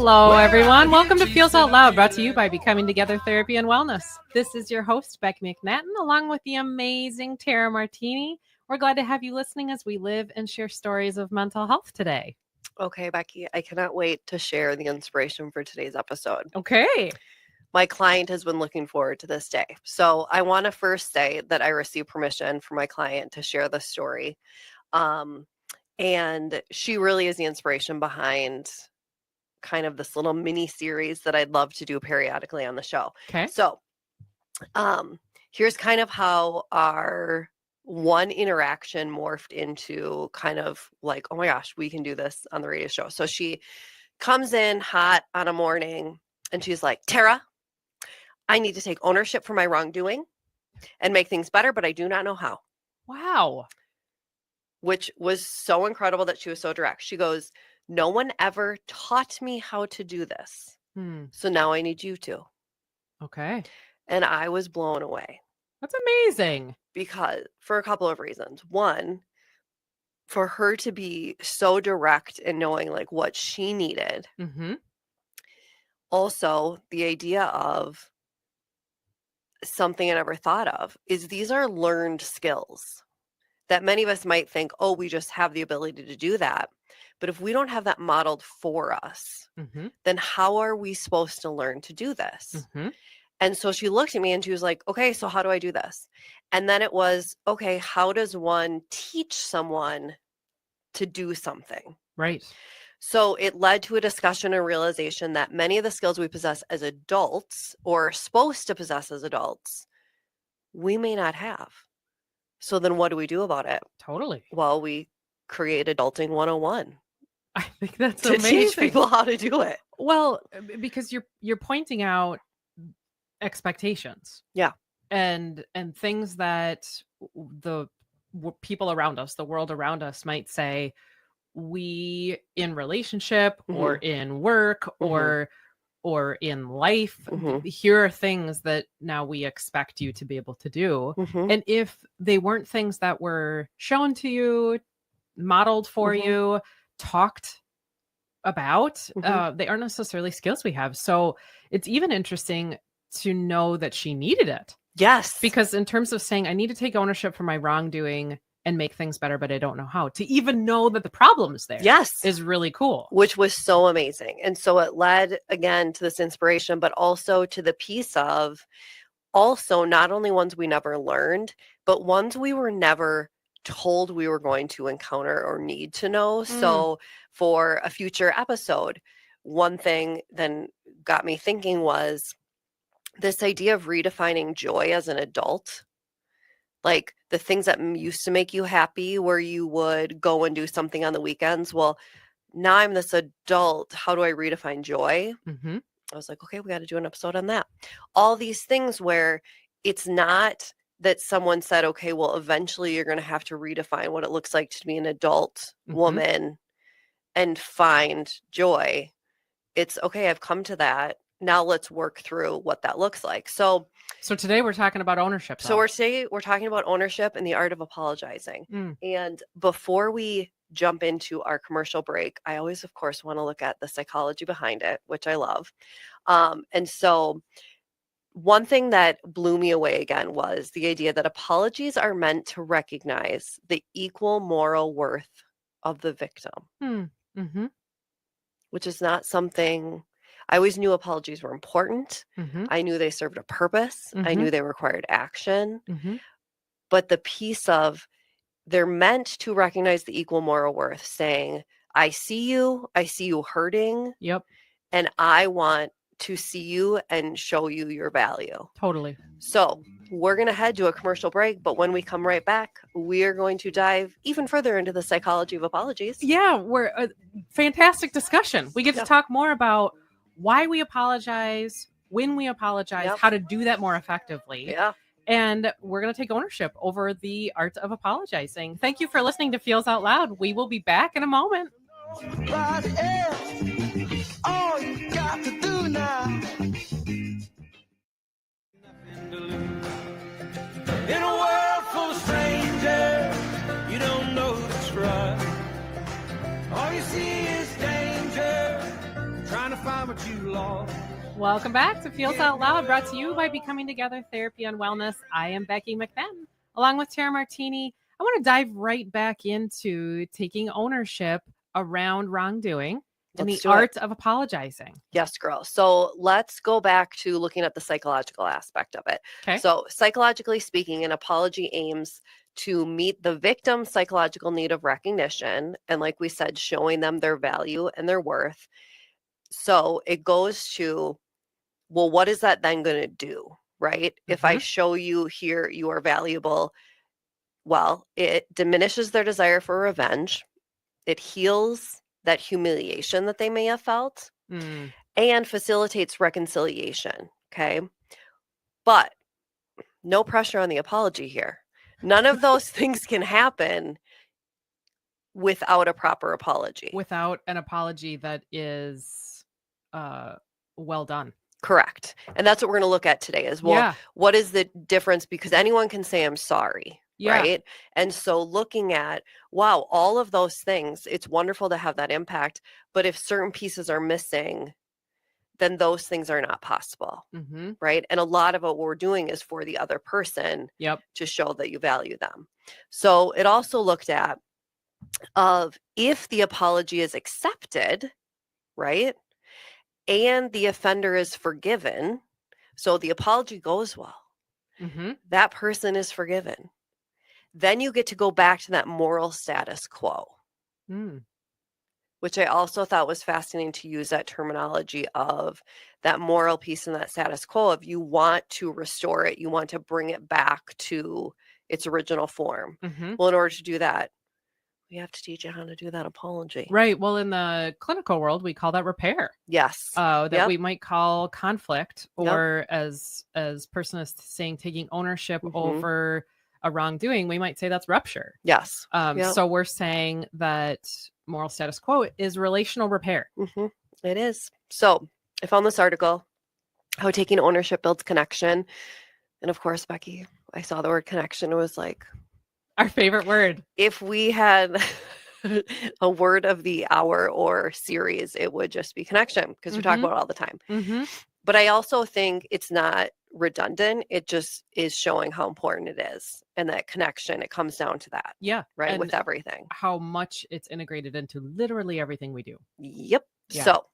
Hello, everyone. Welcome to Feels Out Loud, brought to you by Becoming Together Therapy and Wellness. This is your host, Becky McNatton, along with the amazing Tara Martini. We're glad to have you listening as we live and share stories of mental health today. Okay, Becky, I cannot wait to share the inspiration for today's episode. Okay. My client has been looking forward to this day. So I want to first say that I received permission from my client to share the story. And she really is the inspiration behind kind of this little mini series that I'd love to do periodically on the show. Okay. So here's kind of how our one interaction morphed into kind of like, oh my gosh, we can do this on the radio show. So she comes in hot on a morning and she's like, Tara, I need to take ownership for my wrongdoing and make things better, but I do not know how. Wow. Which was so incredible that she was so direct. She goes, no one ever taught me how to do this. So now I need you to. Okay. And I was blown away. That's amazing. Because for a couple of reasons. One, for her to be so direct in knowing like what she needed. Mm-hmm. Also, the idea of something I never thought of is these are learned skills that many of us might think, oh, we just have the ability to do that. But if we don't have that modeled for us, then how are we supposed to learn to do this? And so she looked at me and she was like, okay, so how do I do this? And then it was, okay, how does one teach someone to do something? Right. So it led to a discussion and realization that many of the skills we possess as adults or are supposed to possess as adults, we may not have. So then what do we do about it? Totally. Well, we create Adulting 101. I think that's to amazing. Teach people how to do it. Well, because you're pointing out expectations. Yeah. And things that the people around us, the world around us might say, we in relationship or in work or in life, here are things that now we expect you to be able to do. And if they weren't things that were shown to you, modeled for you, talked about, they aren't necessarily skills we have. So it's even interesting to know that she needed it. Yes. Because in terms of saying, I need to take ownership for my wrongdoing and make things better, but I don't know how, to even know that the problem is there. Yes. Is really cool. Which was so amazing. And so it led again to this inspiration, but also to the piece of also not only ones we never learned, but ones we were never told we were going to encounter or need to know. So for a future episode, one thing then got me thinking was this idea of redefining joy as an adult. Like the things that used to make you happy where you would go and do something on the weekends. Well, now I'm this adult. How do I redefine joy? I was like, okay, we got to do an episode on that. All these things where it's not that someone said, okay, well, eventually you're going to have to redefine what it looks like to be an adult woman and find joy. It's okay, I've come to that. Now let's work through what that looks like. So today we're talking about ownership. So we're talking about ownership and the art of apologizing. And before we jump into our commercial break, I always, of course, want to look at the psychology behind it, which I love. And so one thing that blew me away again was the idea that apologies are meant to recognize the equal moral worth of the victim, which is not something... I always knew apologies were important. I knew they served a purpose. I knew they required action. But the piece of they're meant to recognize the equal moral worth, saying, I see you hurting. Yep. And I want to see you and show you your value. Totally. So we're going to head to a commercial break, but when we come right back, we are going to dive even further into the psychology of apologies. Yeah, we're a fantastic discussion. We get to talk more about why we apologize, when we apologize, how to do that more effectively. Yeah. And we're going to take ownership over the art of apologizing. Thank you for listening to Feels Out Loud. We will be back in a moment. All you got to do now. In a world full of strangers, you don't know who's right. All you see is danger, trying to find Welcome back to Feels Out Loud, brought to you by Becoming Together Therapy and Wellness. I am Becky McFadden, along with Tara Martini. I want to dive right back into taking ownership around wrongdoing and Let's the do it. art of apologizing. Yes, girl. So let's go back to looking at the psychological aspect of it. Okay. So psychologically speaking, an apology aims to meet the victim's psychological need of recognition. And like we said, showing them their value and their worth. So it goes to, well, what is that then going to do? Right? If I show you here, you are valuable. Well, it diminishes their desire for revenge. It heals that humiliation that they may have felt and facilitates reconciliation. Okay. But no pressure on the apology here. None of those things can happen without a proper apology. Without an apology that is well done. Correct. And that's what we're going to look at today as well. Yeah. What is the difference? Because anyone can say, I'm sorry. Yeah. Right. And so looking at, wow, all of those things, it's wonderful to have that impact. But if certain pieces are missing, then those things are not possible. Right. And a lot of what we're doing is for the other person to show that you value them. So it also looked at of if the apology is accepted, right, and the offender is forgiven, so the apology goes well, that person is forgiven, then you get to go back to that moral status quo, which I also thought was fascinating to use that terminology of that moral piece and that status quo of you want to restore it, you want to bring it back to its original form. Well, in order to do that, we have to teach you how to do that apology. Right. Well, in the clinical world, we call that repair. Yes. That we might call conflict, or as person is saying, taking ownership over a wrongdoing, we might say that's rupture. Yes. So we're saying that moral status quo is relational repair. It is. So I found this article, How Taking Ownership Builds Connection. And of course, Becky, I saw the word connection. It was like our favorite word. If we had a word of the hour or series, it would just be connection, because we talk about it all the time. But I also think it's not redundant. It just is showing how important it is. And that connection, it comes down to that. Yeah. Right. And with everything. how much it's integrated into literally everything we do. Yep. Yeah. So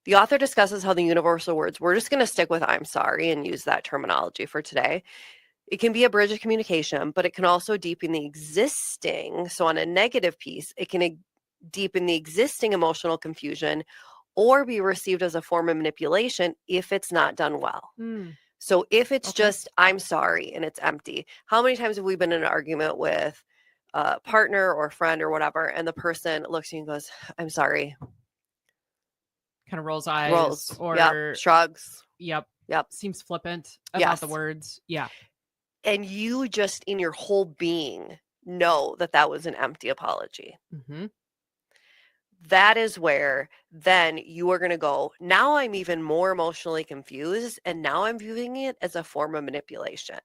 the author discusses how the universal words, we're just going to stick with I'm sorry and use that terminology for today. It can be a bridge of communication, but it can also deepen the existing. So on a negative piece, it can deepen the existing emotional confusion or be received as a form of manipulation if it's not done well. So if it's just, I'm sorry, and it's empty. How many times have we been in an argument with a partner or a friend or whatever, and the person looks at you and goes, I'm sorry. Kind of rolls eyes or shrugs. Yep. Seems flippant about the words. Yeah. And you just in your whole being know that that was an empty apology. That is where then you are going to go, now I'm even more emotionally confused, and now I'm viewing it as a form of manipulation,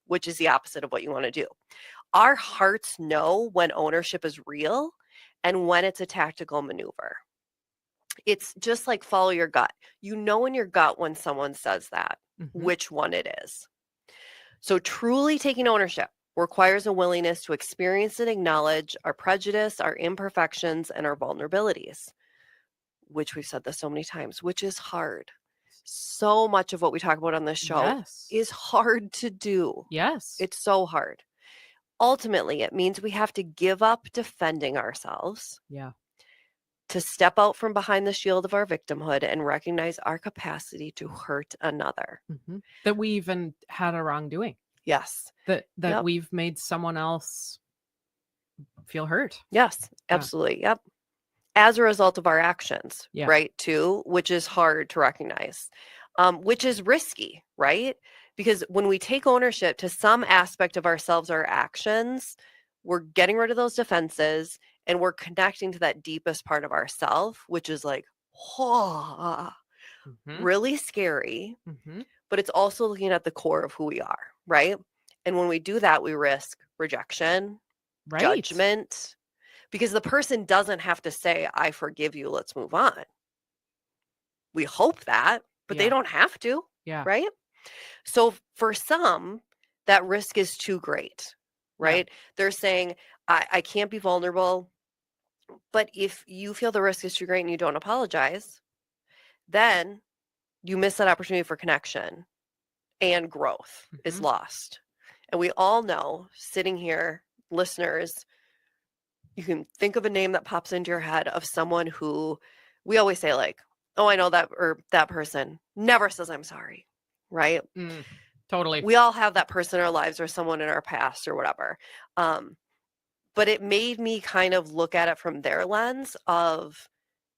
which is the opposite of what you want to do. Our hearts know when ownership is real and when it's a tactical maneuver. It's just like follow your gut. You know in your gut when someone says that, which one it is. So truly taking ownership requires a willingness to experience and acknowledge our prejudice, our imperfections, and our vulnerabilities, which we've said this so many times, which is hard. So much of what we talk about on this show is hard to do. Yes. It's so hard. Ultimately, it means we have to give up defending ourselves. Yeah. To step out from behind the shield of our victimhood and recognize our capacity to hurt another. That we even had a wrongdoing. Yes. That we've made someone else feel hurt. Yes, absolutely. Yep. As a result of our actions, right? Too, which is hard to recognize, which is risky, right? Because when we take ownership to some aspect of ourselves or actions, we're getting rid of those defenses and we're connecting to that deepest part of ourself, which is like, really scary, but it's also looking at the core of who we are, right? And when we do that, we risk rejection, judgment, because the person doesn't have to say, I forgive you, let's move on. We hope that, but Yeah. they don't have to, Yeah. right? So for some, that risk is too great, right? They're saying, I can't be vulnerable. But if you feel the risk is too great and you don't apologize, then you miss that opportunity for connection and growth is Mhm. lost. And we all know, sitting here, listeners, you can think of a name that pops into your head of someone who we always say, like, oh, I know that, or that person never says I'm sorry, right? Totally. We all have that person in our lives or someone in our past or whatever. But it made me kind of look at it from their lens of,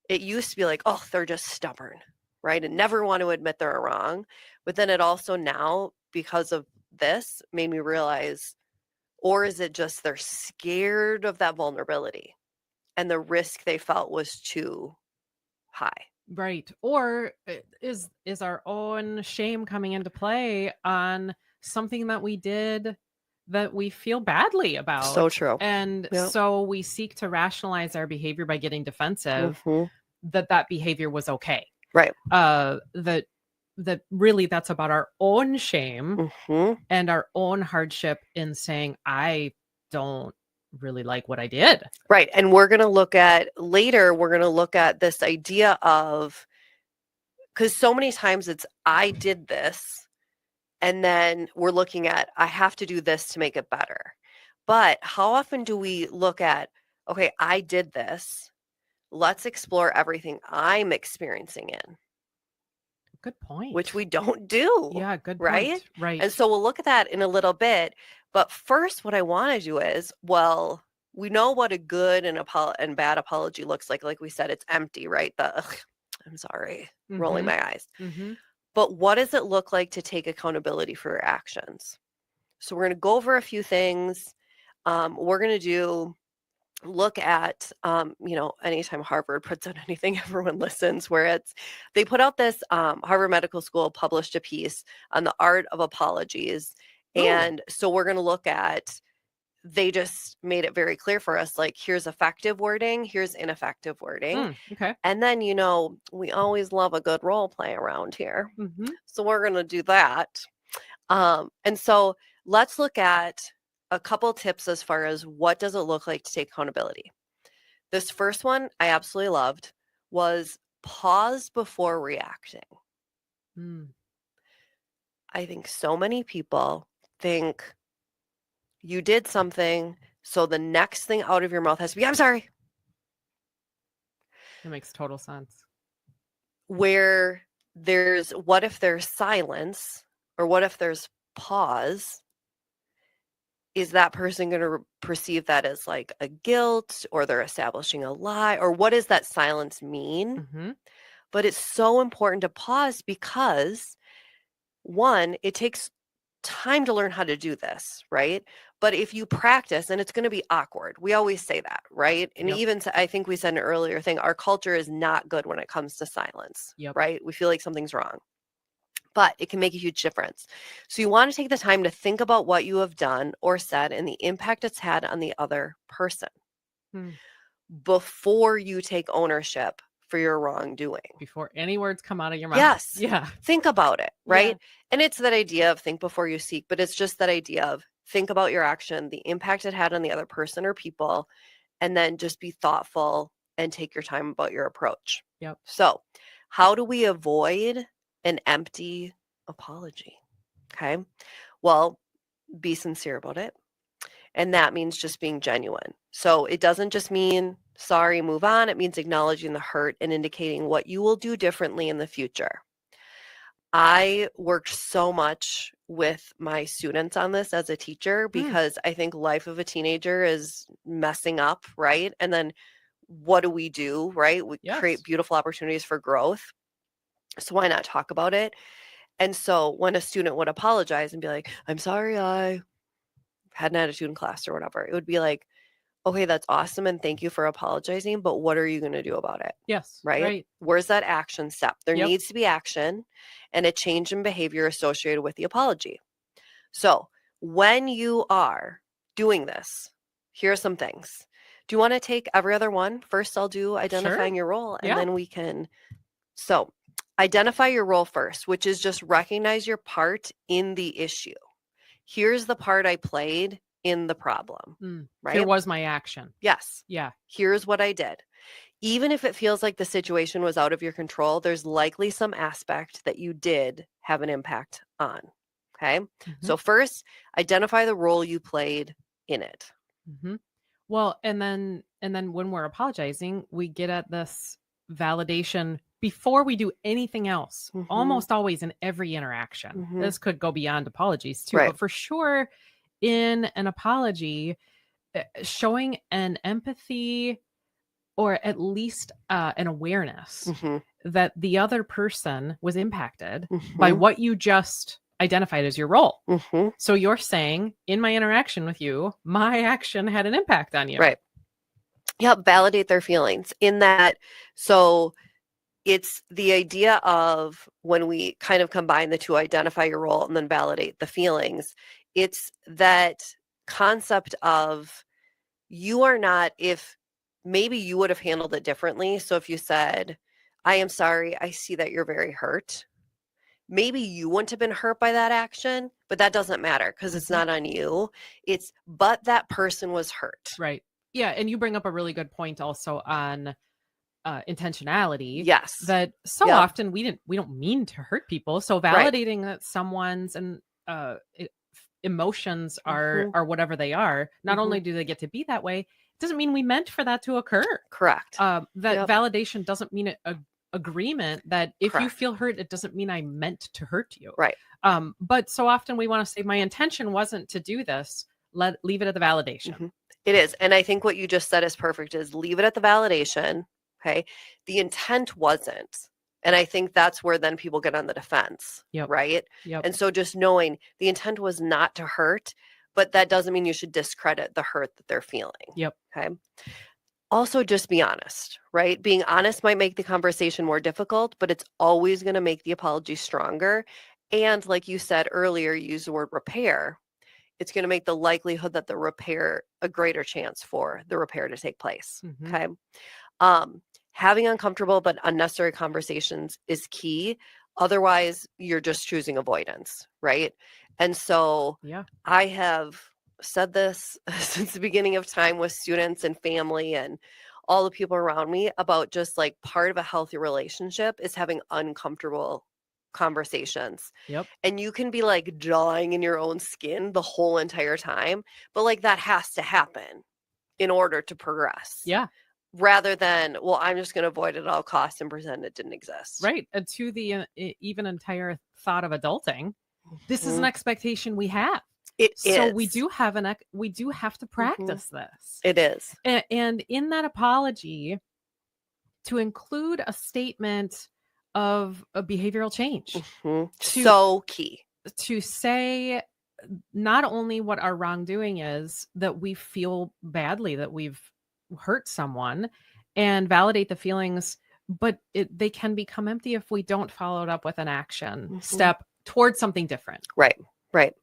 it used to be like, oh, they're just stubborn, right? And never want to admit they're wrong. But then it also now, because of this, made me realize, or is it just they're scared of that vulnerability and the risk they felt was too high? Right. Or is our own shame coming into play on something that we did that we feel badly about? So true. And Yep. so we seek to rationalize our behavior by getting defensive Mhm. that behavior was okay. Right. That really that's about our own shame Mhm. and our own hardship in saying, I don't really like what I did. Right. And we're going to look at later, we're going to look at this idea of, because so many times it's, I did this, and then we're looking at, I have to do this to make it better. But how often do we look at, okay, I did this. Let's explore everything I'm experiencing in, Good point. which we don't do. Yeah, good right? point. Right. And so we'll look at that in a little bit. But first, what I want to do is, well, we know what a good and bad apology looks like. Like we said, it's empty, right? The "Ugh, I'm sorry, rolling Mhm. my eyes. Mhm. But what does it look like to take accountability for your actions? So we're going to go over a few things. We're going to look at, anytime Harvard puts out anything, everyone listens, where they put out this, Harvard Medical School published a piece on the art of apologies. Ooh. And so we're going to look at, they just made it very clear for us, like, here's effective wording, here's ineffective wording. Okay. And then, we always love a good role play around here. Mhm. So we're going to do that. And so let's look at a couple tips as far as what does it look like to take accountability. This first one I absolutely loved was pause before reacting. Mm. I think so many people think you did something, so the next thing out of your mouth has to be, I'm sorry. That makes total sense. Where what if there's silence, or what if there's pause? Is that person going to perceive that as like a guilt, or they're establishing a lie, or what does that silence mean? Mhm. But it's so important to pause because, one, it takes time to learn how to do this, right? But if you practice, and it's going to be awkward, we always say that, right? And Yep. even I think we said an earlier thing, our culture is not good when it comes to silence, Yep. right? We feel like something's wrong, but it can make a huge difference. So you want to take the time to think about what you have done or said and the impact it's had on the other person before you take ownership for your wrongdoing. Before any words come out of your mouth. Yes. Yeah. Think about it, right? Yeah. And it's that idea of think before you seek, but it's just that idea of think about your action, the impact it had on the other person or people, and then just be thoughtful and take your time about your approach. Yep. So, how do we avoid an empty apology? Okay. Well, be sincere about it. And that means just being genuine. So it doesn't just mean sorry, move on. It means acknowledging the hurt and indicating what you will do differently in the future. I worked so much with my students on this as a teacher because I think life of a teenager is messing up, right? And then what do we do, right? We create beautiful opportunities for growth. So why not talk about it? And so when a student would apologize and be like, I'm sorry, I had an attitude in class or whatever, it would be like, okay, that's awesome. And thank you for apologizing. But what are you going to do about it? Yes. Right? Where's that action step? There Yep. needs to be action and a change in behavior associated with the apology. So when you are doing this, here are some things. Do you want to take every other one? First, I'll do identifying your role, and then we can. So identify your role first, which is just recognize your part in the issue. Here's the part I played in the problem, right? Here was my action. Yes. Yeah. Here's what I did. Even if it feels like the situation was out of your control, there's likely some aspect that you did have an impact on. Okay. So first, identify the role you played in it. Well, and then when we're apologizing, we get at this validation before we do anything else, almost always in every interaction. This could go beyond apologies too, Right. but for sure in an apology, showing an empathy or at least an awareness that the other person was impacted by what you just identified as your role. So you're saying, in my interaction with you, my action had an impact on you. Right. Yep. Validate their feelings in that. So it's the idea of when we kind of combine the two, identify your role and then validate the feelings. It's that concept of you are not, if maybe you would have handled it differently. So if you said, I am sorry, I see that you're very hurt. Maybe you wouldn't have been hurt by that action, but that doesn't matter because it's not on you. But that person was hurt. Right. Yeah. And you bring up a really good point also on intentionality. Yes. That so often we don't mean to hurt people. So validating that someone's and emotions are whatever they are, not only do they get to be that way, it doesn't mean we meant for that to occur. Correct. That validation doesn't mean a agreement that if you feel hurt, it doesn't mean I meant to hurt you. Right. But so often we want to say my intention wasn't to do this. Leave it at the validation. It is. And I think what you just said is perfect, is leave it at the validation. Okay. The intent wasn't. And I think that's where then people get on the defense. Right. And so just knowing the intent was not to hurt, but that doesn't mean you should discredit the hurt that they're feeling. Okay. Also, just be honest, right? Being honest might make the conversation more difficult, but it's always going to make the apology stronger. And like you said earlier, use the word repair. It's going to make the likelihood that the repair, a greater chance for the repair to take place. Okay. Having uncomfortable but unnecessary conversations is key. Otherwise, you're just choosing avoidance, right? And so I have said this since the beginning of time with students and family and all the people around me about just like part of a healthy relationship is having uncomfortable conversations. And you can be like jawing in your own skin the whole entire time, but like that has to happen in order to progress. Rather than, well, I'm just going to avoid it at all costs and pretend it didn't exist. Right. And to the even entire thought of adulting, this is an expectation we have. So we do have to practice this. It is. And in that apology, to include a statement of a behavioral change. So key. To say not only what our wrongdoing is, that we feel badly, that we've hurt someone, and validate the feelings, but they can become empty if we don't follow it up with an action step towards something different. Right.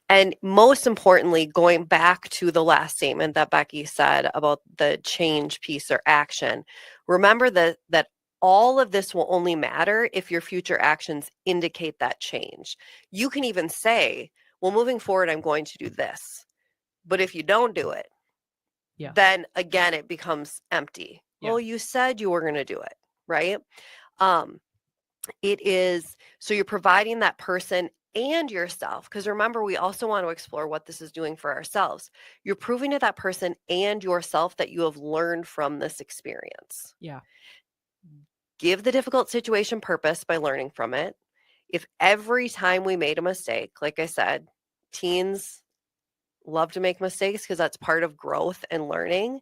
And most importantly, going back to the last statement that Becky said about the change piece or action, remember that all of this will only matter if your future actions indicate that change. You can even say, well, moving forward, I'm going to do this. But if you don't do it, then again, it becomes empty. Well, you said you were going to do it, right? It is, so you're providing that person and yourself, because remember, we also want to explore what this is doing for ourselves. You're proving to that person and yourself that you have learned from this experience. Give the difficult situation purpose by learning from it. If every time we made a mistake, like I said, teens love to make mistakes because that's part of growth and learning.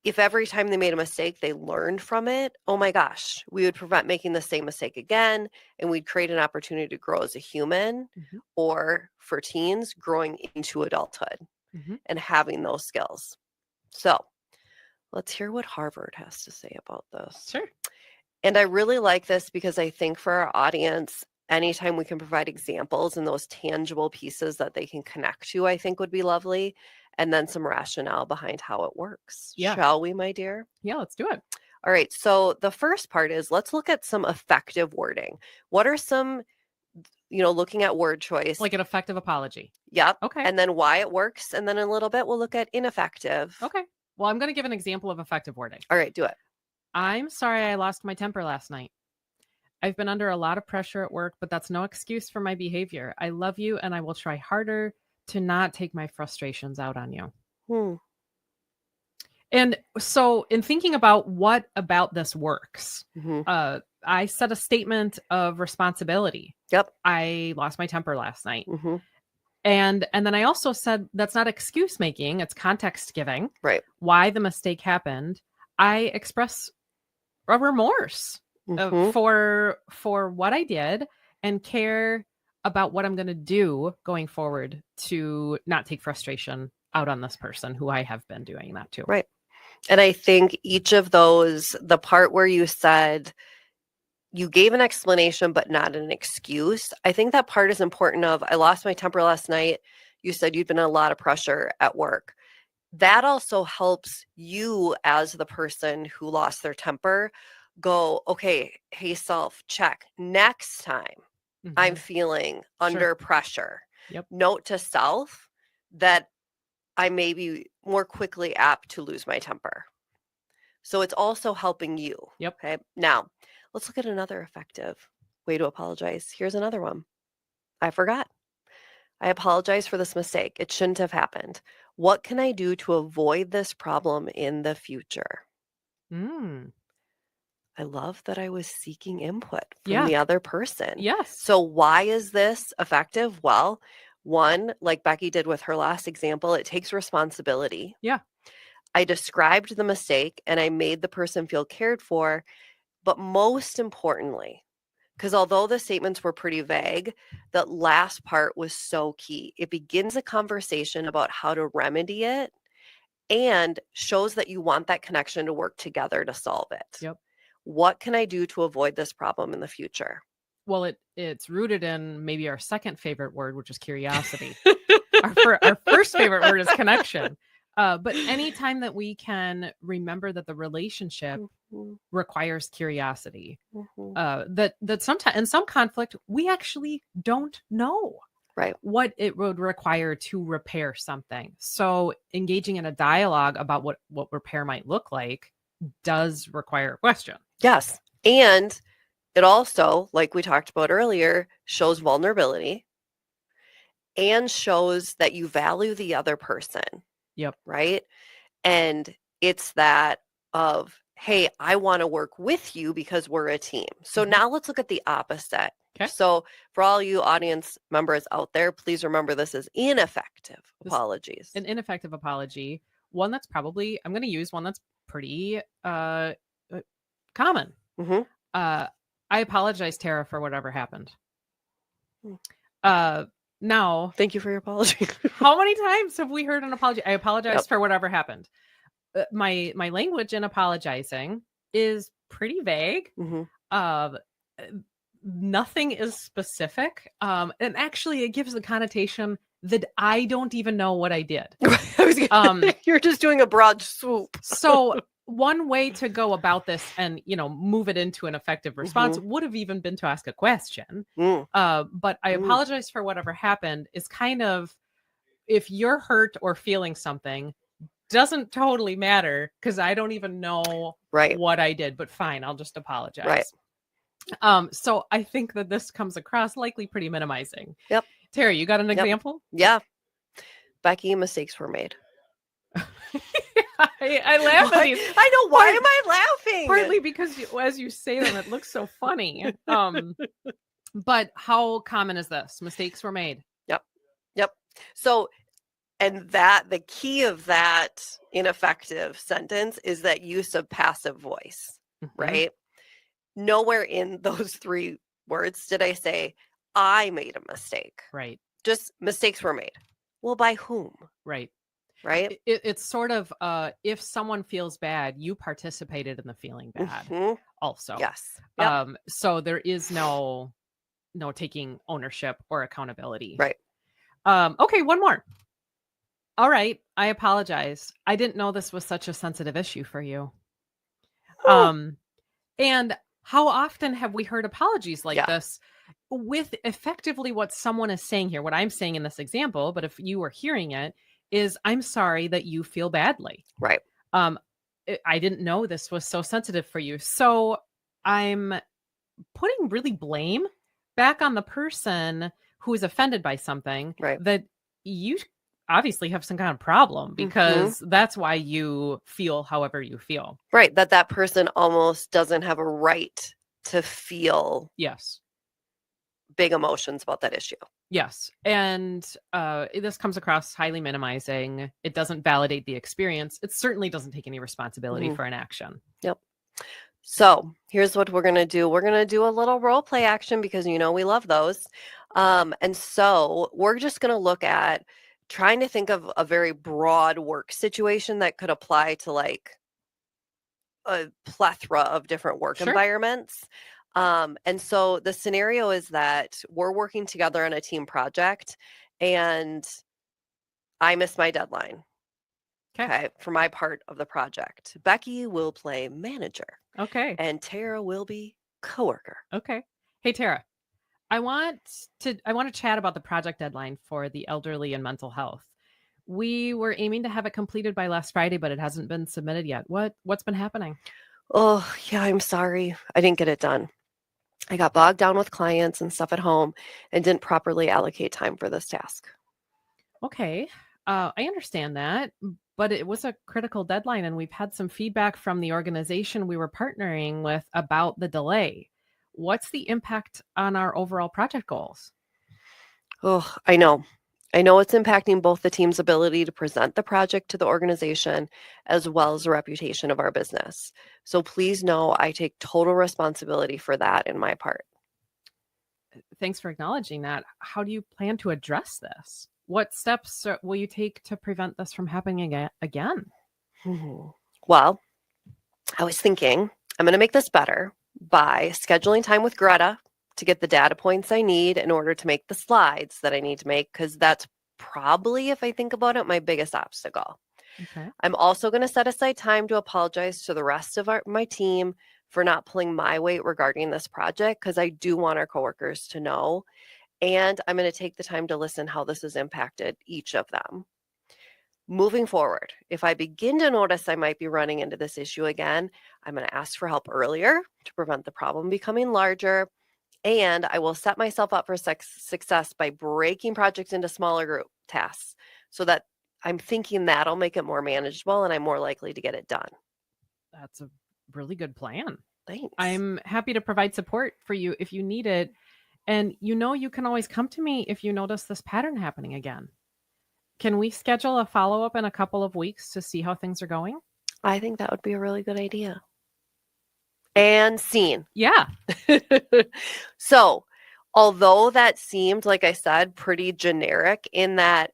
If every time they made a mistake, they learned from it, oh my gosh, we would prevent making the same mistake again, and we'd create an opportunity to grow as a human, or for teens, growing into adulthood and having those skills. So let's hear what Harvard has to say about this. Sure. And I really like this because I think for our audience, anytime we can provide examples and those tangible pieces that they can connect to, I think would be lovely. And then some rationale behind how it works. Shall we, my dear? Yeah, let's do it. All right. So the first part is let's look at some effective wording. What are some, looking at word choice? Like an effective apology. Yep. Okay. And then why it works. And then in a little bit, we'll look at ineffective. Okay. Well, I'm going to give an example of effective wording. All right. Do it. I'm sorry I lost my temper last night. I've been under a lot of pressure at work, but that's no excuse for my behavior. I love you and I will try harder to not take my frustrations out on you. And so in thinking about what about this works, I set a statement of responsibility. Yep. I lost my temper last night. Mm-hmm. And then I also said that's not excuse making, it's context giving. Right. Why the mistake happened. I express a remorse for what I did and care about what I'm going to do going forward to not take frustration out on this person who I have been doing that to. Right. And I think each of those, the part where you said you gave an explanation, but not an excuse, I think that part is important of, I lost my temper last night. You said you'd been in a lot of pressure at work. That also helps you as the person who lost their temper go, okay, hey, self, check. Next time I'm feeling under pressure. Yep. Note to self that I may be more quickly apt to lose my temper. So it's also helping you. Yep. Okay. Now, let's look at another effective way to apologize. Here's another one. I forgot. I apologize for this mistake. It shouldn't have happened. What can I do to avoid this problem in the future? I love that I was seeking input from the other person. Yes. So why is this effective? Well, one, like Becky did with her last example, it takes responsibility. Yeah. I described the mistake and I made the person feel cared for. But most importantly, because although the statements were pretty vague, that last part was so key. It begins a conversation about how to remedy it and shows that you want that connection to work together to solve it. Yep. What can I do to avoid this problem in the future? Well, it's rooted in maybe our second favorite word, which is curiosity. Our first favorite word is connection. But anytime that we can remember that the relationship requires curiosity, that sometimes in some conflict, we actually don't know what it would require to repair something. So engaging in a dialogue about what repair might look like does require a question. Yes. And it also, like we talked about earlier, shows vulnerability and shows that you value the other person. Yep. Right. And it's that of, hey, I want to work with you because we're a team. So now let's look at the opposite. Okay. So for all you audience members out there, please remember this is ineffective apologies. An ineffective apology, one that's probably, I'm going to use one that's pretty common. I apologize, Tara, for whatever happened. Now, thank you for your apology. How many times have we heard an apology? I apologize for whatever happened. My language in apologizing is pretty vague. Nothing is specific. And actually it gives the connotation that I don't even know what I did. You're just doing a broad swoop. So one way to go about this and, move it into an effective response would have even been to ask a question. But I apologize for whatever happened is kind of, if you're hurt or feeling something, doesn't totally matter because I don't even know what I did, but fine, I'll just apologize. So I think that this comes across likely pretty minimizing. Yep. Terry, you got an example? Yeah. Becky, mistakes were made. I laugh at these. I know. Why am I laughing? Partly because as you say them, it looks so funny. But how common is this? Mistakes were made. Yep. So, and that the key of that ineffective sentence is that use of passive voice, right? Nowhere in those three words did I say, I made a mistake. Right. Just mistakes were made. Well, by whom? Right. Right. It's sort of if someone feels bad, you participated in the feeling bad also. Yes. Yep. So there is no taking ownership or accountability. Right. Okay, one more. All right. I apologize. I didn't know this was such a sensitive issue for you. And how often have we heard apologies like Yeah. this with effectively what someone is saying here? What I'm saying in this example, but if you were hearing it, is I'm sorry that you feel badly. Right. I didn't know this was so sensitive for you. So I'm putting really blame back on the person who is offended by something Right. that you obviously have some kind of problem, because that's why you feel however you feel. Right. That person almost doesn't have a right to feel Yes. big emotions about that issue. Yes. And this comes across highly minimizing. It doesn't validate the experience. It certainly doesn't take any responsibility for an action. Yep. So here's what we're going to do. We're going to do a little role play action because, we love those. And so we're just going to look at trying to think of a very broad work situation that could apply to like a plethora of different work Sure. environments. And so the scenario is that we're working together on a team project and I missed my deadline. Okay, for my part of the project. Becky will play manager. Okay. And Tara will be coworker. Okay. Hey, Tara, I want to chat about the project deadline for the elderly and mental health. We were aiming to have it completed by last Friday, but it hasn't been submitted yet. What's been happening? Oh, yeah, I'm sorry. I didn't get it done. I got bogged down with clients and stuff at home and didn't properly allocate time for this task. Okay. I understand that, but it was a critical deadline, and we've had some feedback from the organization we were partnering with about the delay. What's the impact on our overall project goals? Oh, I know. I know it's impacting both the team's ability to present the project to the organization as well as the reputation of our business. So please know I take total responsibility for that in my part. Thanks for acknowledging that. How do you plan to address this? What steps will you take to prevent this from happening again? Well, I was thinking I'm going to make this better by scheduling time with Greta to get the data points I need in order to make the slides that I need to make, because that's probably, if I think about it, my biggest obstacle. Okay. I'm also going to set aside time to apologize to the rest of my team for not pulling my weight regarding this project, because I do want our coworkers to know. And I'm going to take the time to listen how this has impacted each of them. Moving forward, if I begin to notice I might be running into this issue again, I'm going to ask for help earlier to prevent the problem becoming larger. And I will set myself up for success by breaking projects into smaller group tasks so that I'm thinking that'll make it more manageable and I'm more likely to get it done. That's a really good plan. Thanks. I'm happy to provide support for you if you need it. And you can always come to me if you notice this pattern happening again. Can we schedule a follow-up in a couple of weeks to see how things are going? I think that would be a really good idea. And scene. Yeah. So, although that seemed, like I said, pretty generic in that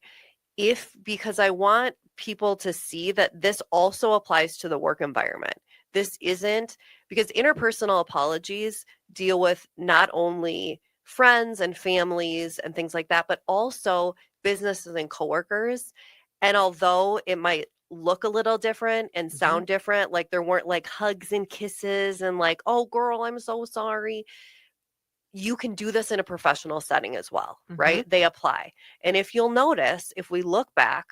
because I want people to see that this also applies to the work environment. This isn't, because interpersonal apologies deal with not only friends and families and things like that, but also businesses and coworkers. And although it might look a little different and sound different, like there weren't like hugs and kisses and like, oh girl, I'm so sorry. You can do this in a professional setting as well, right? They apply. And if you'll notice, if we look back,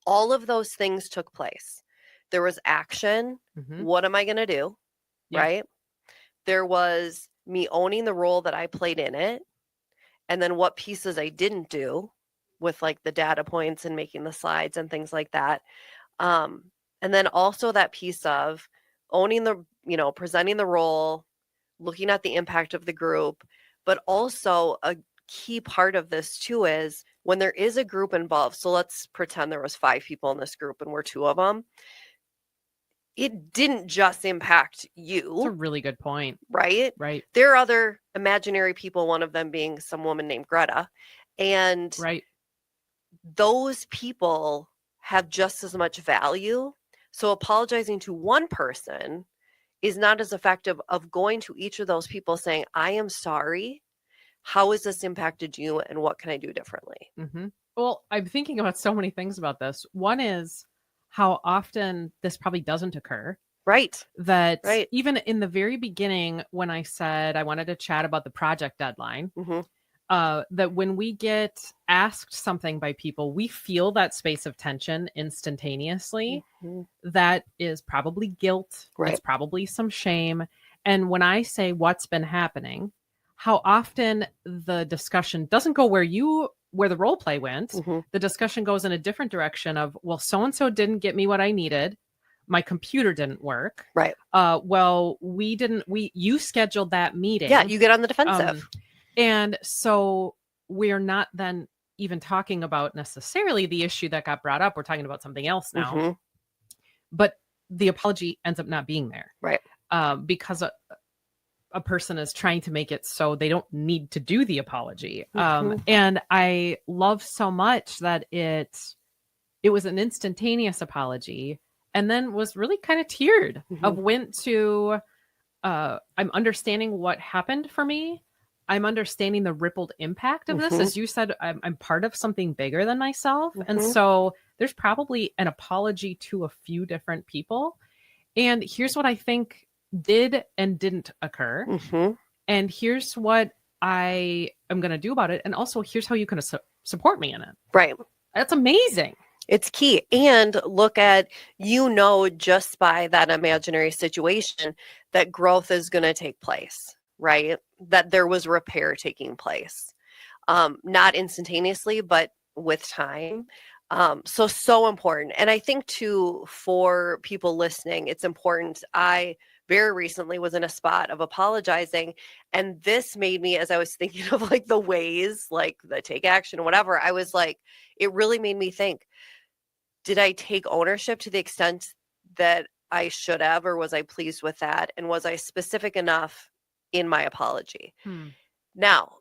all of those things took place. There was action. What am I going to do? Yeah. Right? There was me owning the role that I played in it. And then what pieces I didn't do with like the data points and making the slides and things like that. And then also that piece of owning presenting the role, looking at the impact of the group, but also a key part of this too is when there is a group involved. So let's pretend there was 5 people in this group and we're 2 of them. It didn't just impact you. That's a really good point. Right? Right. There are other imaginary people, one of them being some woman named Greta. And right. Those people have just as much value. So apologizing to one person is not as effective of going to each of those people saying, I am sorry. How has this impacted you and what can I do differently? Well, I'm thinking about so many things about this. One is how often this probably doesn't occur. Right. That Right. even in the very beginning, when I said I wanted to chat about the project deadline, Mm-hmm. that when we get asked something by people, we feel that space of tension instantaneously. That is probably guilt. Right. It's probably some shame. And when I say what's been happening, how often the discussion doesn't go where the role play went. Mm-hmm. The discussion goes in a different direction of, well, so-and-so didn't get me what I needed. My computer didn't work. Right. Well, you scheduled that meeting. Yeah, you get on the defensive. And so we're not then even talking about necessarily the issue that got brought up. We're talking about something else now. Mhm. But the apology ends up not being there. Right. Because a person is trying to make it so they don't need to do the apology. And I love so much that it was an instantaneous apology, and then was really kind of tiered of went to, I'm understanding what happened for me. I'm understanding the rippled impact of this. As you said, I'm part of something bigger than myself. And so there's probably an apology to a few different people. And here's what I think did and didn't occur. And here's what I am going to do about it. And also here's how you can support me in it. Right. That's amazing. It's key. And look at, just by that imaginary situation, that growth is going to take place, right? That there was repair taking place. Not instantaneously, but with time. So important. And I think too, for people listening, it's important. I very recently was in a spot of apologizing, and this made me, as I was thinking of like the ways, like the take action or whatever, I was like, it really made me think, did I take ownership to the extent that I should have, or was I pleased with that? And was I specific enough in my apology? Now,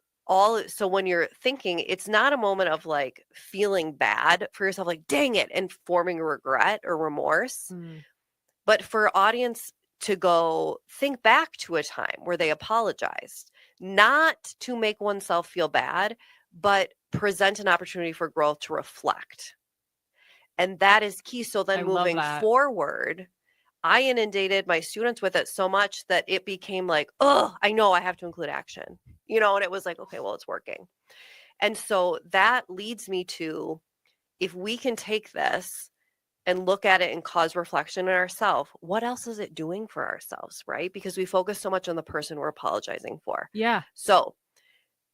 so when you're thinking, it's not a moment of like feeling bad for yourself, like, dang it, and forming regret or remorse, but for audience to go think back to a time where they apologized, not to make oneself feel bad, but present an opportunity for growth to reflect. And that is key. So then moving forward, I inundated my students with it so much that it became like, oh, I know I have to include action, and it was like, okay, well, it's working. And so that leads me to, if we can take this and look at it and cause reflection in ourselves, what else is it doing for ourselves, right? Because we focus so much on the person we're apologizing for. Yeah. So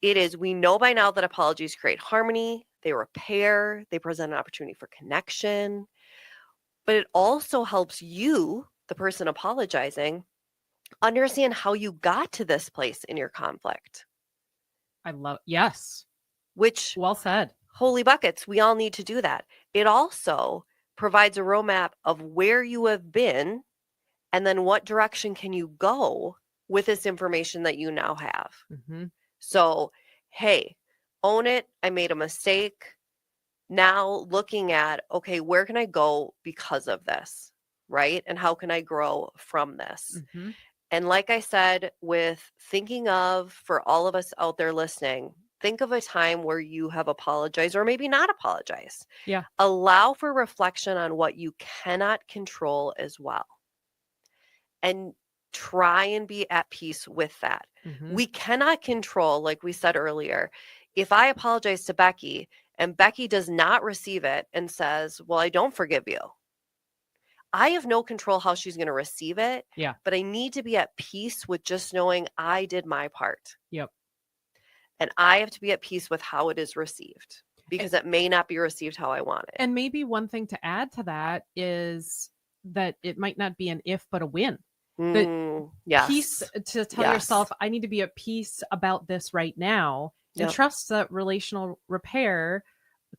we know by now that apologies create harmony, they repair, they present an opportunity for connection, but it also helps you, the person apologizing, understand how you got to this place in your conflict. Yes. Which, well said. Holy buckets, we all need to do that. It also provides a roadmap of where you have been, and then what direction can you go with this information that you now have. So, hey, own it. I made a mistake. Now looking at, okay, where can I go because of this, right? And how can I grow from this? And like I said, with thinking of, for all of us out there listening, think of a time where you have apologized or maybe not apologized. Yeah. Allow for reflection on what you cannot control as well. And try and be at peace with that. We cannot control, like we said earlier, if I apologize to Becky and Becky does not receive it and says, well, I don't forgive you, I have no control how she's going to receive it. Yeah. But I need to be at peace with just knowing I did my part. Yep. And I have to be at peace with how it is received, because it may not be received how I want it. And maybe one thing to add to that is that it might not be an if, but a when. Peace to tell yourself, I need to be at peace about this right now, and trust that relational repair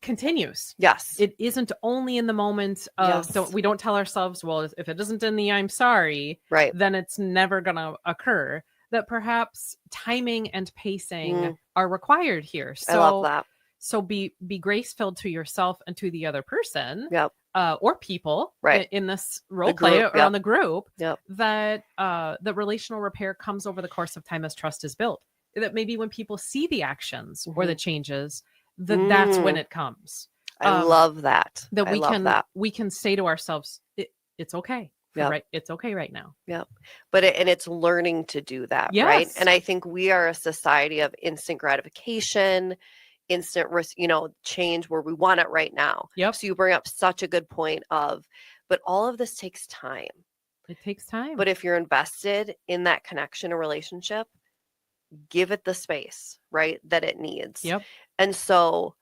continues. Yes. It isn't only in the moment of, we don't tell ourselves, well, if it isn't in the I'm sorry, right, then it's never going to occur. That perhaps timing and pacing are required here. So, I love that. So be grace-filled to yourself and to the other person. Yep. Or people, right, in this role play around the group, yep, that the relational repair comes over the course of time as trust is built. That maybe when people see the actions or the changes, that's when it comes. I love that. That we can say to ourselves, it's okay. Yep. Right. It's okay right now. But it's learning to do that, right? Yes. And I think we are a society of instant gratification, instant change where we want it right now. Yep. So you bring up such a good point but all of this takes time. It takes time. But if you're invested in that connection or relationship, give it the space, right, that it needs. Yep. And so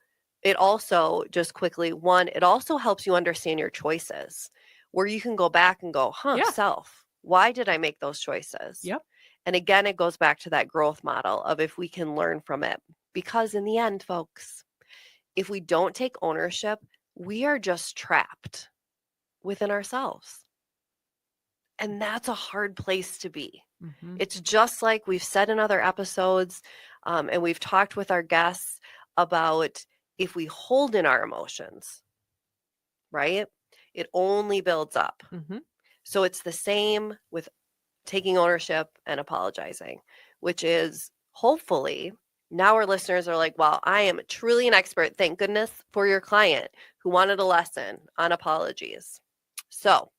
it also, just quickly, it also helps you understand your choices, where you can go back and go, Yeah. self, why did I make those choices? Yep. And again, it goes back to that growth model of if we can learn from it. Because in the end, folks, if we don't take ownership, we are just trapped within ourselves. And that's a hard place to be. Mhm. It's just like we've said in other episodes, and we've talked with our guests about if we hold in our emotions, right? It only builds up. Mhm. So it's the same with taking ownership and apologizing, which is hopefully now our listeners are like, wow, I am truly an expert. Thank goodness for your client who wanted a lesson on apologies. So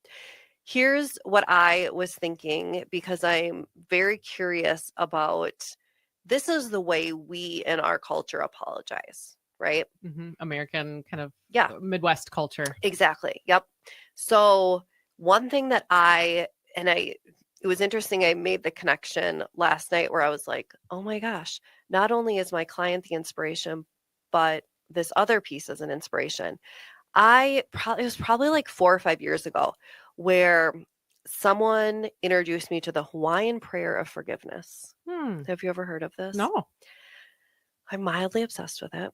here's what I was thinking, because I'm very curious about, this is the way we in our culture apologize, right? Mhm. American kind of Yeah, Midwest culture. exactly. Yep. So one thing that it was interesting, I made the connection last night where I was like, oh my gosh, not only is my client the inspiration, but this other piece is an inspiration. It was probably like 4 or 5 years ago where someone introduced me to the Hawaiian prayer of forgiveness. Have you ever heard of this? No. I'm mildly obsessed with it.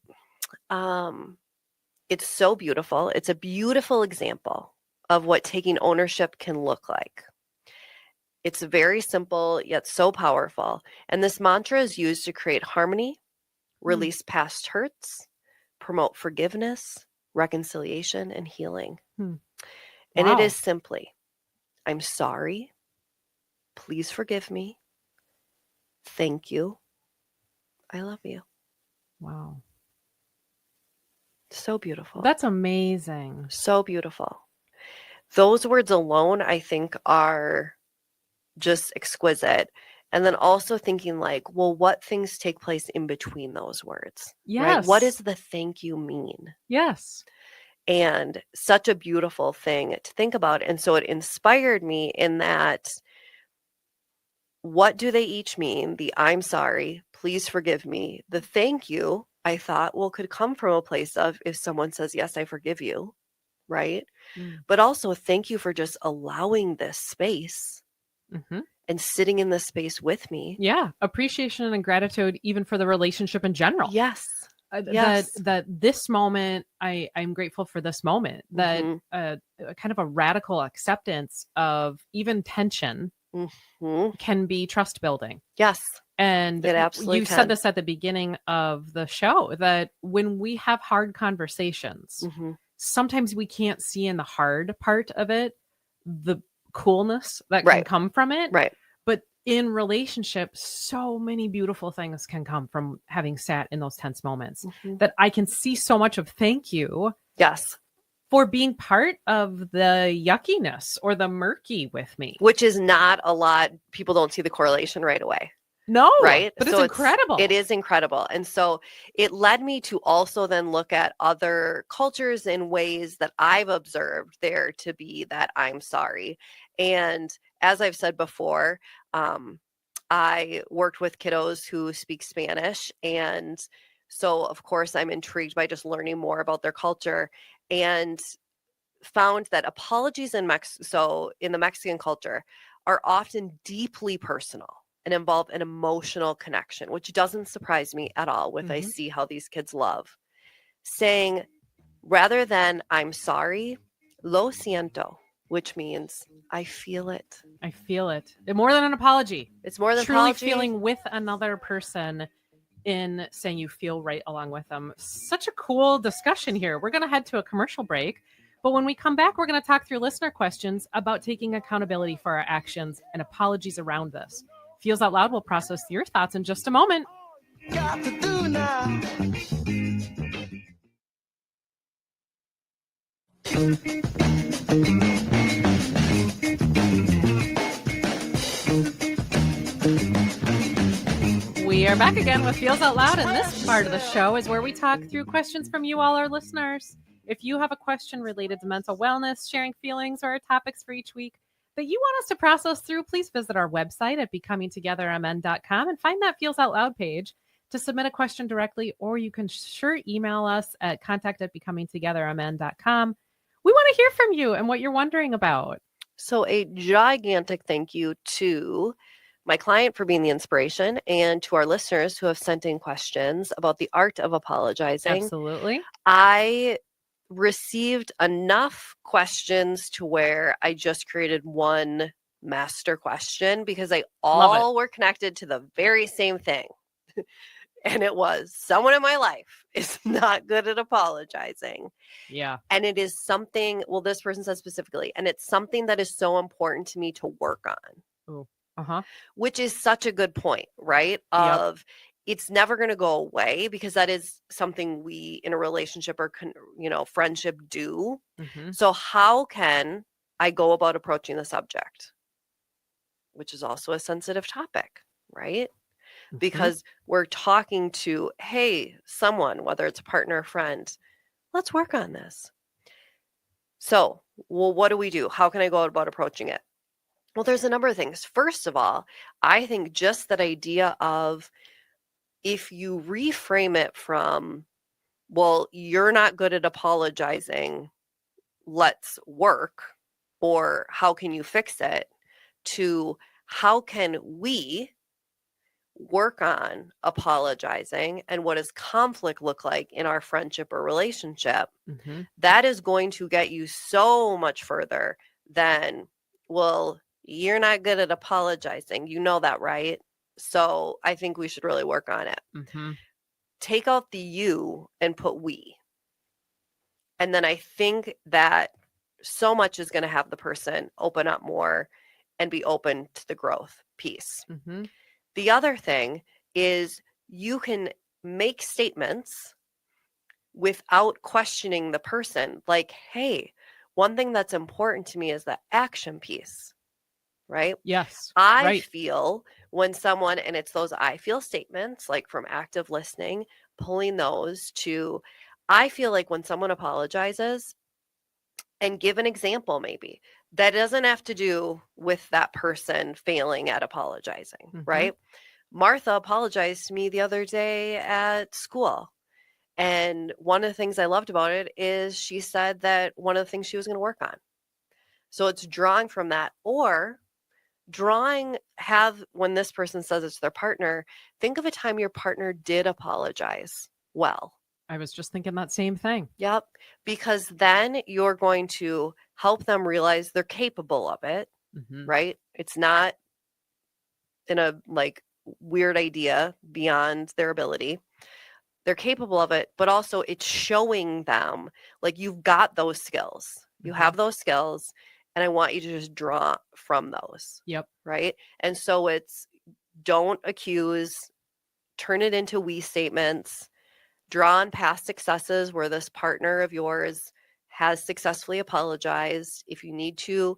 It's so beautiful. It's a beautiful example of what taking ownership can look like. It's very simple, yet so powerful. And this mantra is used to create harmony, release past hurts, promote forgiveness, reconciliation, and healing. And it Wow. is simply, I'm sorry. Please forgive me. Thank you. I love you. Wow. So beautiful. That's amazing. So beautiful. Those words alone, I think, are just exquisite. And then also thinking like, well, what things take place in between those words? Right? What Yes. does the thank you mean? Yes. And such a beautiful thing to think about. And so it inspired me in that, what do they each mean? The I'm sorry, please forgive me. The thank you, I thought, well, could come from a place of if someone says, yes, I forgive you, right? But also thank you for just allowing this space Mhm. and sitting in this space with me. Yeah. Appreciation and gratitude, even for the relationship in general. Yes. That this moment, I'm grateful for this moment. That kind of a radical acceptance of even tension can be trust building. Yes. And it absolutely you can. said this at the beginning of the show, that when we have hard conversations, sometimes we can't see in the hard part of it the coolness that can come from it. Right. But in relationships, so many beautiful things can come from having sat in those tense moments, that I can see so much of thank you. Yes. For being part of the yuckiness or the murky with me. Which is not a lot. People don't see the correlation right away. No. Right. But so it's incredible. It is incredible. And so it led me to also then look at other cultures in ways that I've observed there to be that I'm sorry. And as I've said before, I worked with kiddos who speak Spanish. And so, of course, I'm intrigued by just learning more about their culture, and found that apologies in the Mexican culture are often deeply personal and involve an emotional connection, which doesn't surprise me at all with I see how these kids love. Saying, rather than I'm sorry, lo siento, which means I feel it. I feel it. More than an apology. It's more than truly apology. Feeling with another person in saying you feel right along with them. Such a cool discussion here. We're going to head to a commercial break. But when we come back, we're going to talk through listener questions about taking accountability for our actions and apologies around this. Feels Out Loud will process your thoughts in just a moment. Got to do now. are back again with Feels Out Loud, and this part of the show is where we talk through questions from you all, our listeners. If you have a question related to mental wellness, sharing feelings, or topics for each week that you want us to process through, please visit our website at becomingtogethermn.com and find that Feels Out Loud page to submit a question directly, or you can sure email us at contact@becomingtogethermn.com. We want to hear from you and what you're wondering about. So a gigantic thank you to my client for being the inspiration, and to our listeners who have sent in questions about the art of apologizing. Absolutely. I received enough questions to where I just created one master question because they all were connected to the very same thing. And it was, someone in my life is not good at apologizing. Yeah. And it is something, well, this person said specifically, and it's something that is so important to me to work on. Ooh. Uh-huh. Which is such a good point, right? Of it's never going to go away, because that is something we in a relationship or, friendship do. Mm-hmm. So how can I go about approaching the subject? Which is also a sensitive topic, right? Mm-hmm. Because we're talking to, hey, someone, whether it's a partner or friend, let's work on this. So, well, what do we do? How can I go about approaching it? Well, there's a number of things. First of all, I think just that idea of, if you reframe it from, well, you're not good at apologizing, let's work, or how can you fix it, to how can we work on apologizing, and what does conflict look like in our friendship or relationship, Mm-hmm. that is going to get you so much further than, well, you're not good at apologizing. You know that, right? So I think we should really work on it. Mm-hmm. Take out the you and put we. And then I think that so much is going to have the person open up more and be open to the growth piece. Mm-hmm. The other thing is, you can make statements without questioning the person. Like, hey, one thing that's important to me is the action piece, right? Yes. I feel when someone, and it's those I feel statements, like from active listening, pulling those to, I feel like when someone apologizes, and give an example maybe that doesn't have to do with that person failing at apologizing, Mm-hmm. right? Martha apologized to me the other day at school. And one of the things I loved about it is she said that one of the things she was going to work on. So it's drawing from that, or when this person says it's their partner, think of a time your partner did apologize well. I was just thinking that same thing. Yep. Because then you're going to help them realize they're capable of it, Mm-hmm. right? It's not in a weird idea beyond their ability. They're capable of it, but also it's showing them you've got those skills. You Mm-hmm. have those skills, and I want you to just draw from those. Yep. Right. And so it's, don't accuse, turn it into we statements, draw on past successes where this partner of yours has successfully apologized. If you need to,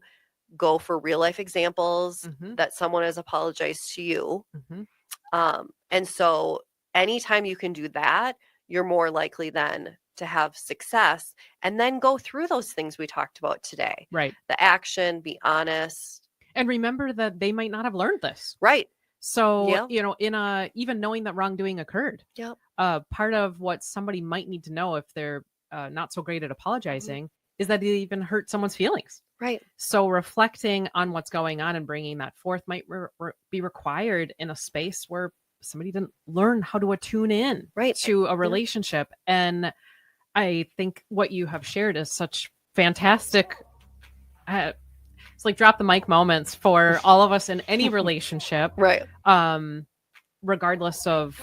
go for real life examples Mm-hmm. that someone has apologized to you. Mm-hmm. And so anytime you can do that, you're more likely then to have success, and then go through those things we talked about today. Right. The action, be honest. And remember that they might not have learned this. Right. So, even knowing that wrongdoing occurred, Yep. part of what somebody might need to know if they're not so great at apologizing is that it even hurt someone's feelings. Right. So reflecting on what's going on and bringing that forth might be required in a space where somebody didn't learn how to attune in to a relationship. And I think what you have shared is such fantastic. It's like drop the mic moments for all of us in any relationship. Right. Regardless of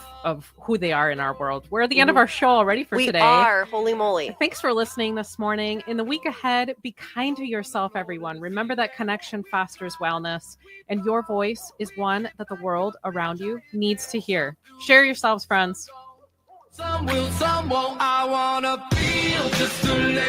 who they are in our world. We're at the end of our show already for today. We are. Holy moly. Thanks for listening this morning. In the week ahead, be kind to yourself, everyone. Remember that connection fosters wellness, and your voice is one that the world around you needs to hear. Share yourselves, friends. Some will, some won't. I wanna feel just a little.